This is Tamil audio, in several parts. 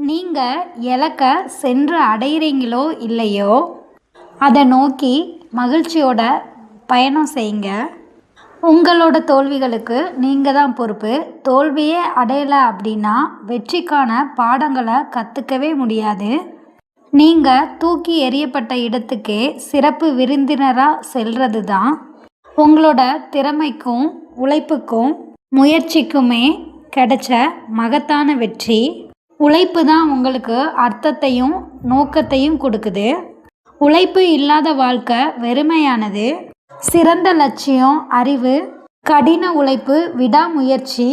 நீங்கள் இலக்க சென்று அடையிறீங்களோ இல்லையோ அதை நோக்கி மகிழ்ச்சியோட பயணம் செய்யுங்க. உங்களோட தோல்விகளுக்கு நீங்கள் தான் பொறுப்பு. தோல்வியே அடையலை அப்படின்னா வெற்றிக்கான பாடங்களை கற்றுக்கவே முடியாது. நீங்கள் தூக்கி எறியப்பட்ட இடத்துக்கே சிறப்பு விருந்தினராக செல்வது தான் உங்களோட திறமைக்கும் உழைப்புக்கும் முயற்சிக்குமே கிடைச்ச மகத்தான வெற்றி. உழைப்பு தான் உங்களுக்கு அர்த்தத்தையும் நோக்கத்தையும் கொடுக்குது. உழைப்பு இல்லாத வாழ்க்கை வெறுமையானது. சிறந்த லட்சியம், அறிவு, கடின உழைப்பு, விடாமுயற்சி,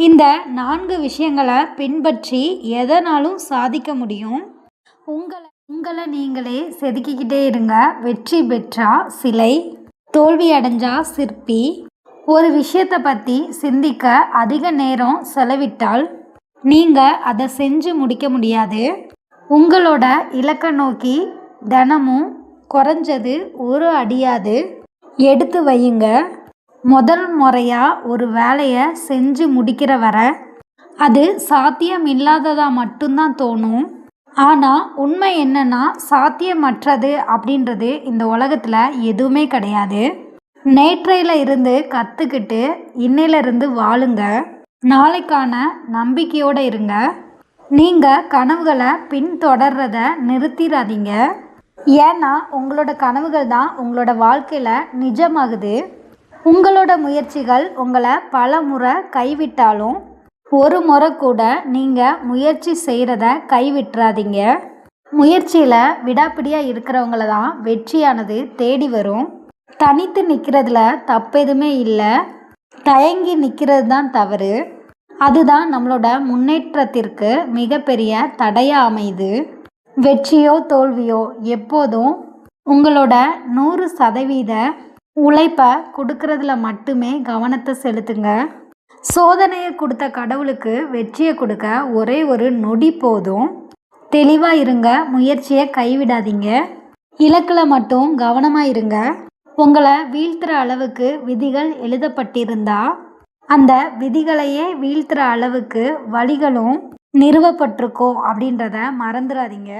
இந்த 4 விஷயங்களை பின்பற்றி எதனாலும் சாதிக்க முடியும். உங்களை நீங்களே செதுக்கிக்கிட்டே இருங்க. வெற்றி பெற்றா சிலை, தோல்வி அடைஞ்சா சிற்பி. ஒரு விஷயத்தை பற்றி சிந்திக்க அதிக நேரம் செலவிட்டால் நீங்கள் அதை செஞ்சு முடிக்க முடியாது. உங்களோட இலக்கை நோக்கி தினமும் குறைஞ்சது ஒரு அடியாவது எடுத்து வையுங்க. முதல் முறையாக ஒரு வேலையை செஞ்சு முடிக்கிற வரை அது சாத்தியம் இல்லாததாக மட்டும்தான் தோணும். ஆனால் உண்மை என்னன்னா, சாத்தியமற்றது அப்படின்றது இந்த உலகத்தில் எதுவுமே கிடையாது. நேற்றையில் இருந்து கற்றுக்கிட்டு இன்னையிலிருந்து வாழுங்க. நாளைக்கான நம்பிக்கையோடு இருங்க. நீங்கள் கனவுகளை பின்தொடர்றத நிறுத்திடாதீங்க. ஏன்னா உங்களோட கனவுகள் தான் உங்களோட வாழ்க்கையில் நிஜமாகுது. உங்களோட முயற்சிகள் உங்களை பல முறை கைவிட்டாலும் ஒரு முறை கூட நீங்கள் முயற்சி செய்கிறத கைவிட்டுறாதீங்க. முயற்சியில் விடாப்பிடியாக இருக்கிறவங்கள தான் வெற்றியானது தேடி வரும். தனித்து நிற்கிறதுல தப்பு எதுவுமே இல்லை. தயங்கி நிற்கிறது தான் தவறு. அதுதான் நம்மளோட முன்னேற்றத்திற்கு மிகப்பெரிய தடையாக அமையுது. வெற்றியோ தோல்வியோ எப்போதும் உங்களோட 100% உழைப்பை கொடுக்கறதுல மட்டுமே கவனத்தை செலுத்துங்க. சோதனையை கொடுத்த கடவுளுக்கு வெற்றியை கொடுக்க ஒரே ஒரு நொடி போதும். தெளிவாக இருங்க. முயற்சியை கைவிடாதீங்க. இலக்கில் மட்டும் கவனமாக இருங்க. உங்களை வீழ்த்துற அளவுக்கு விதிகள் எழுதப்பட்டிருந்தா அந்த விதிகளையே வீழ்த்துற அளவுக்கு வழிகளும் நிறுவப்பட்டிருக்கோம் அப்படின்றத மறந்துடாதீங்க.